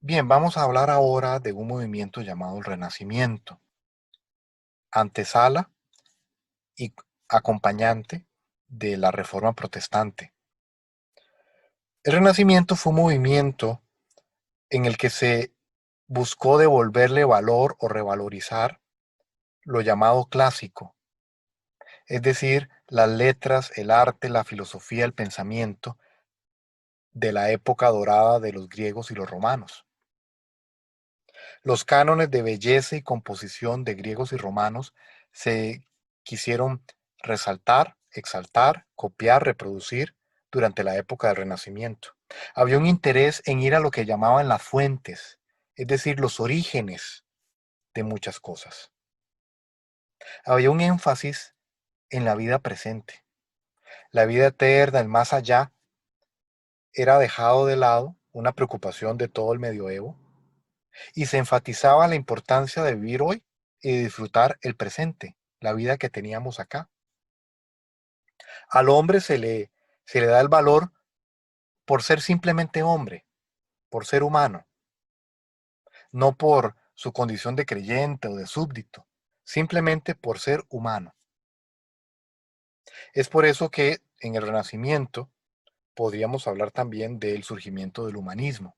Bien, vamos a hablar ahora de un movimiento llamado el Renacimiento, antesala y acompañante de la Reforma Protestante. El Renacimiento fue un movimiento en el que se buscó devolverle valor o revalorizar lo llamado clásico, es decir, las letras, el arte, la filosofía, el pensamiento de la época dorada de los griegos y los romanos. Los cánones de belleza y composición de griegos y romanos se quisieron resaltar, exaltar, copiar, reproducir durante la época del Renacimiento. Había un interés en ir a lo que llamaban las fuentes, es decir, los orígenes de muchas cosas. Había un énfasis en la vida presente. La vida eterna, el más allá, era dejado de lado, una preocupación de todo el medioevo, y se enfatizaba la importancia de vivir hoy y de disfrutar el presente, la vida que teníamos acá. Al hombre se le da el valor por ser simplemente hombre, por ser humano, no por su condición de creyente o de súbdito, simplemente por ser humano. Es por eso que en el Renacimiento podríamos hablar también del surgimiento del humanismo.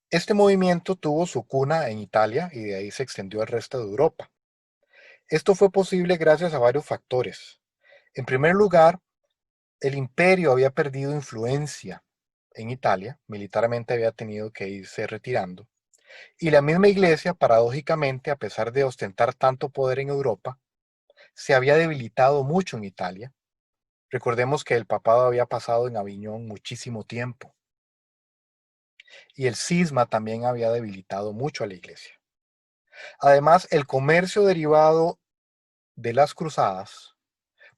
Este movimiento tuvo su cuna en Italia y de ahí se extendió al resto de Europa. Esto fue posible gracias a varios factores. En primer lugar, el imperio había perdido influencia en Italia, militarmente había tenido que irse retirando, y la misma iglesia, paradójicamente, a pesar de ostentar tanto poder en Europa, se había debilitado mucho en Italia. Recordemos que el papado había pasado en Aviñón muchísimo tiempo, y el cisma también había debilitado mucho a la iglesia. Además, el comercio derivado de las cruzadas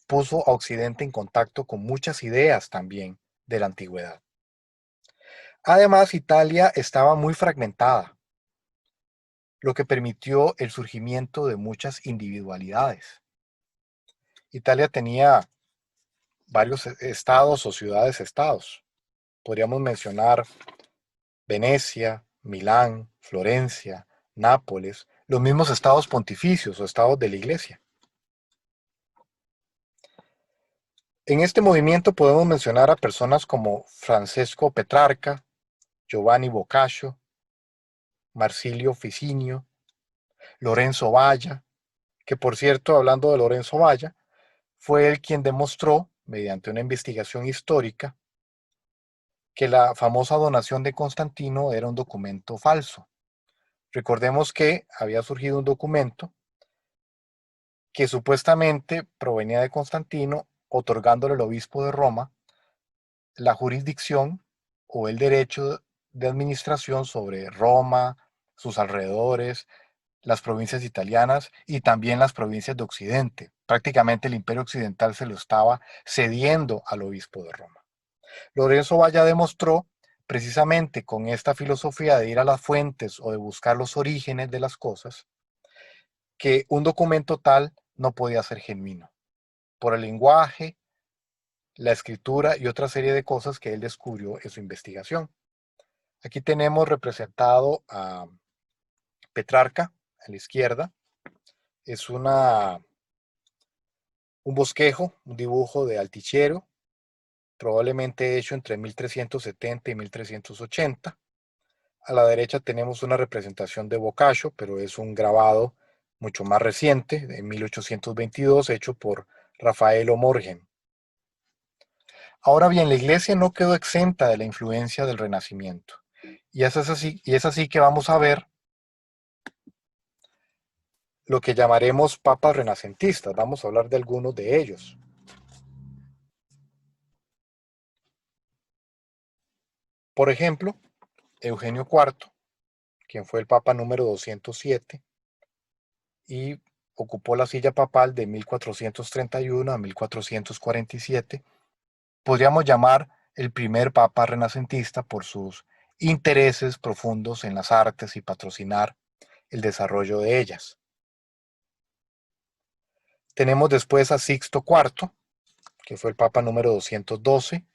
puso a Occidente en contacto con muchas ideas también de la antigüedad. Además, Italia estaba muy fragmentada, lo que permitió el surgimiento de muchas individualidades. Italia tenía varios estados o ciudades-estados. Podríamos mencionar Venecia, Milán, Florencia, Nápoles, los mismos estados pontificios o estados de la iglesia. En este movimiento podemos mencionar a personas como Francesco Petrarca, Giovanni Boccaccio, Marsilio Ficinio, Lorenzo Valla, que por cierto, hablando de Lorenzo Valla, fue él quien demostró, mediante una investigación histórica, que la famosa donación de Constantino era un documento falso. Recordemos que había surgido un documento que supuestamente provenía de Constantino, otorgándole al obispo de Roma la jurisdicción o el derecho de administración sobre Roma, sus alrededores, las provincias italianas y también las provincias de Occidente. Prácticamente el imperio occidental se lo estaba cediendo al obispo de Roma. Lorenzo Valla demostró, precisamente con esta filosofía de ir a las fuentes o de buscar los orígenes de las cosas, que un documento tal no podía ser genuino, por el lenguaje, la escritura y otra serie de cosas que él descubrió en su investigación. Aquí tenemos representado a Petrarca a la izquierda. Es un bosquejo, un dibujo de Altichero, probablemente hecho entre 1370 y 1380. A la derecha tenemos una representación de Boccaccio, pero es un grabado mucho más reciente, de 1822, hecho por Raffaello Morghen. Ahora bien, la iglesia no quedó exenta de la influencia del Renacimiento. Y es así que vamos a ver lo que llamaremos papas renacentistas. Vamos a hablar de algunos de ellos. Por ejemplo, Eugenio IV, quien fue el papa número 207 y ocupó la silla papal de 1431 a 1447, podríamos llamar el primer papa renacentista por sus intereses profundos en las artes y patrocinar el desarrollo de ellas. Tenemos después a Sixto IV, que fue el papa número 212,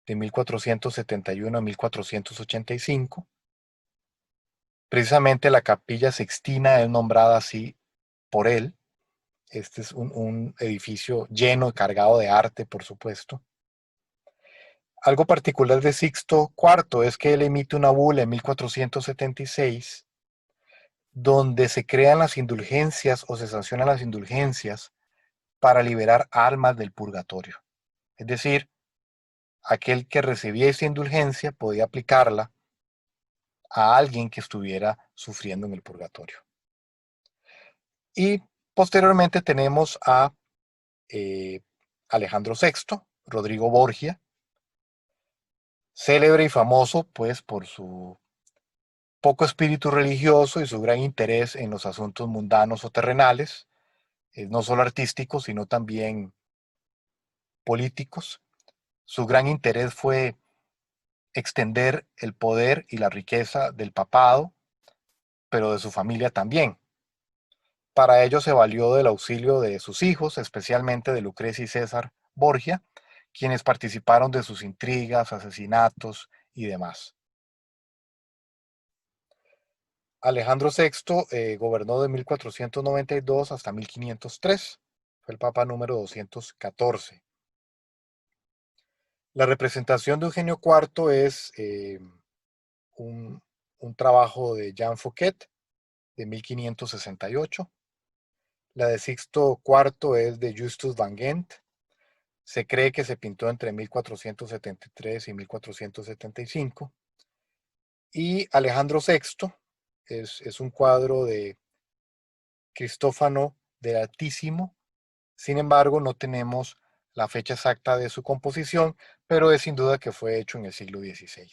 de 1471 a 1485. Precisamente la Capilla Sixtina es nombrada así por él. Este es un edificio lleno y cargado de arte, por supuesto. Algo particular de Sixto IV es que él emite una bula en 1476 donde se crean las indulgencias o se sancionan las indulgencias para liberar almas del purgatorio. Es decir, aquel que recibía esa indulgencia podía aplicarla a alguien que estuviera sufriendo en el purgatorio. Y posteriormente tenemos a eh, Alejandro VI, Rodrigo Borgia, célebre y famoso pues por su poco espíritu religioso y su gran interés en los asuntos mundanos o terrenales, no solo artísticos, sino también políticos. Su gran interés fue extender el poder y la riqueza del papado, pero de su familia también. Para ello se valió del auxilio de sus hijos, especialmente de Lucrecia y César Borgia, quienes participaron de sus intrigas, asesinatos y demás. Alejandro VI gobernó de 1492 hasta 1503. Fue el papa número 214. La representación de Eugenio IV es un, un trabajo de Jean Fouquet de 1568. La de Sixto IV es de Justus van Gent. Se cree que se pintó entre 1473 y 1475. Y Alejandro VI es un cuadro de Cristófano del Altísimo. Sin embargo, no tenemos la fecha exacta de su composición, pero es sin duda que fue hecho en el siglo XVI.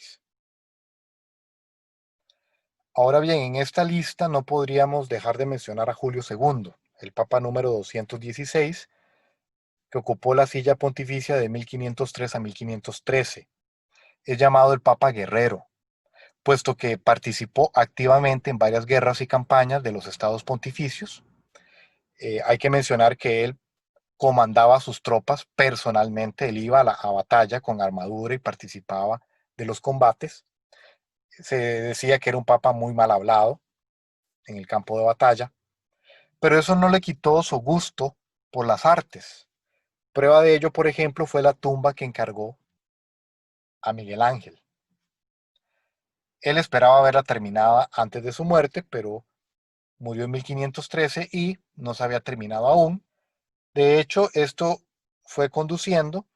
Ahora bien, en esta lista no podríamos dejar de mencionar a Julio II, el Papa número 216, que ocupó la silla pontificia de 1503 a 1513. Es llamado el Papa Guerrero, puesto que participó activamente en varias guerras y campañas de los estados pontificios. Hay que mencionar que él comandaba a sus tropas personalmente, él iba a batalla con armadura y participaba de los combates. Se decía que era un papa muy mal hablado en el campo de batalla, pero eso no le quitó su gusto por las artes. Prueba de ello, por ejemplo, fue la tumba que encargó a Miguel Ángel. Él esperaba verla terminada antes de su muerte, pero murió en 1513 y no se había terminado aún. De hecho, esto fue conduciendo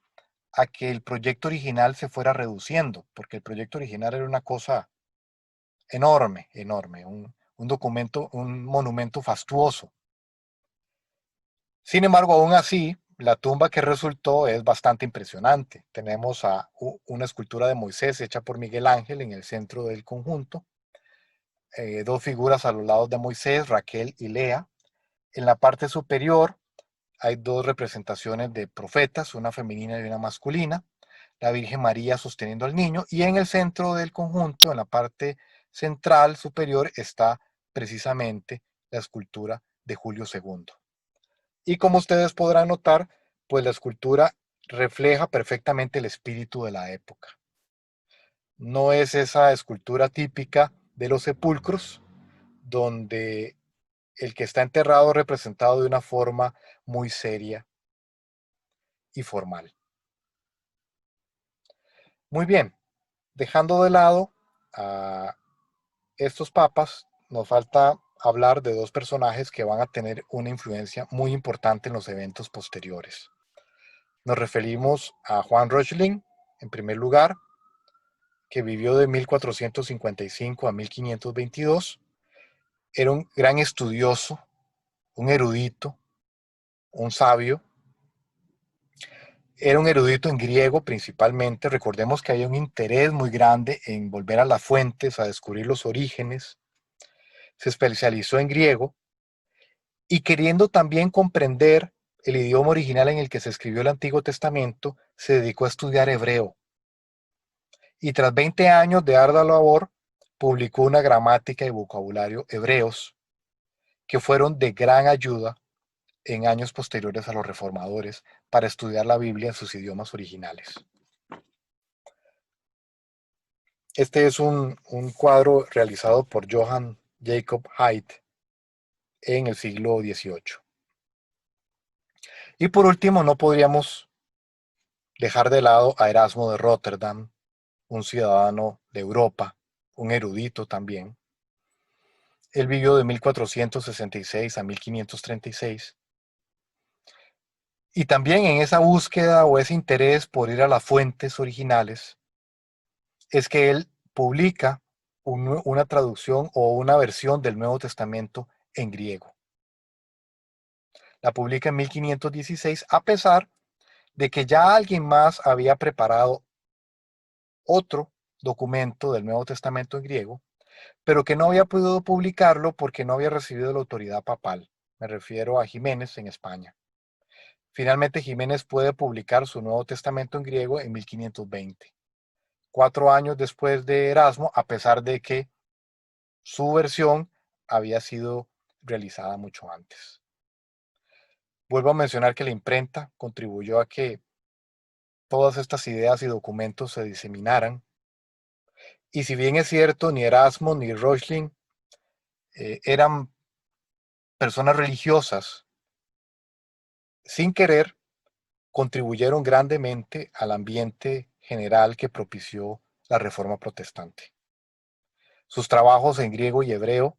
a que el proyecto original se fuera reduciendo, porque el proyecto original era una cosa enorme, enorme, un documento, un monumento fastuoso. Sin embargo, aún así, la tumba que resultó es bastante impresionante. Tenemos una escultura de Moisés hecha por Miguel Ángel en el centro del conjunto, dos figuras a los lados de Moisés, Raquel y Lea. En la parte superior hay dos representaciones de profetas, una femenina y una masculina, la Virgen María sosteniendo al niño, y en el centro del conjunto, en la parte central superior, está precisamente la escultura de Julio II. Y como ustedes podrán notar, pues la escultura refleja perfectamente el espíritu de la época. No es esa escultura típica de los sepulcros, donde el que está enterrado es representado de una forma muy seria y formal. Muy bien, dejando de lado a estos papas, nos falta hablar de dos personajes que van a tener una influencia muy importante en los eventos posteriores. Nos referimos a Juan Reuchlin, en primer lugar, que vivió de 1455 a 1522. Era un gran estudioso, un erudito, un sabio. Era un erudito en griego principalmente. Recordemos que había un interés muy grande en volver a las fuentes, a descubrir los orígenes. Se especializó en griego y queriendo también comprender el idioma original en el que se escribió el Antiguo Testamento, se dedicó a estudiar hebreo. Y tras 20 años de ardua labor, publicó una gramática y vocabulario hebreos que fueron de gran ayuda en años posteriores a los reformadores para estudiar la Biblia en sus idiomas originales. Este es un cuadro realizado por Johann Jacob Haydn en el siglo XVIII. Y por último, no podríamos dejar de lado a Erasmo de Rotterdam, un ciudadano de Europa, un erudito también. Él vivió de 1466 a 1536. Y también en esa búsqueda o ese interés por ir a las fuentes originales, es que él publica una traducción o una versión del Nuevo Testamento en griego. La publica en 1516, a pesar de que ya alguien más había preparado otro documento del Nuevo Testamento en griego, pero que no había podido publicarlo porque no había recibido la autoridad papal. Me refiero a Jiménez en España. Finalmente Jiménez puede publicar su Nuevo Testamento en griego en 1520, 4 años después de Erasmo, a pesar de que su versión había sido realizada mucho antes. Vuelvo a mencionar que la imprenta contribuyó a que todas estas ideas y documentos se diseminaran. Y si bien es cierto, ni Erasmo ni Reuchlin eran personas religiosas, sin querer contribuyeron grandemente al ambiente general que propició la Reforma Protestante. Sus trabajos en griego y hebreo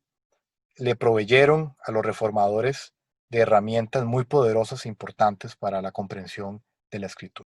le proveyeron a los reformadores de herramientas muy poderosas e importantes para la comprensión de la escritura.